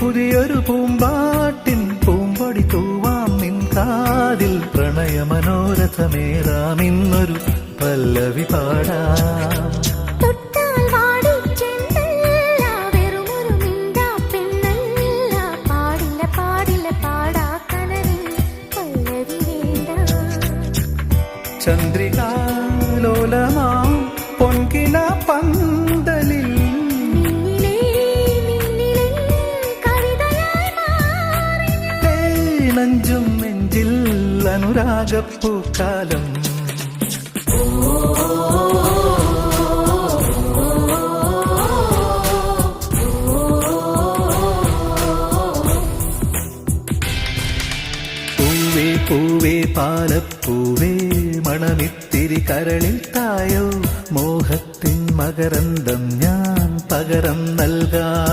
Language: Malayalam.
പുതിയൊരു പൂമ്പാട്ടിൻ പൂമ്പൊടി തൂവാം നിൻ കാതിൽ പ്രണയമനോരഥമേറാം ഇന്നൊരു പല്ലവി പാടാം. ചന്ദ്രികാലോലമാം പൊൻകില പന്തലിൽ നെഞ്ചും നെഞ്ചിൽ അനുരാഗപ്പൂക്കാലം. പൂവേ പൂവേ പാലപ്പൂവേ മണമിത്തിരി കരളിൽ തായോ മോഹത്തിൻ മകരന്തം ഞാൻ പകരം നൽകാം.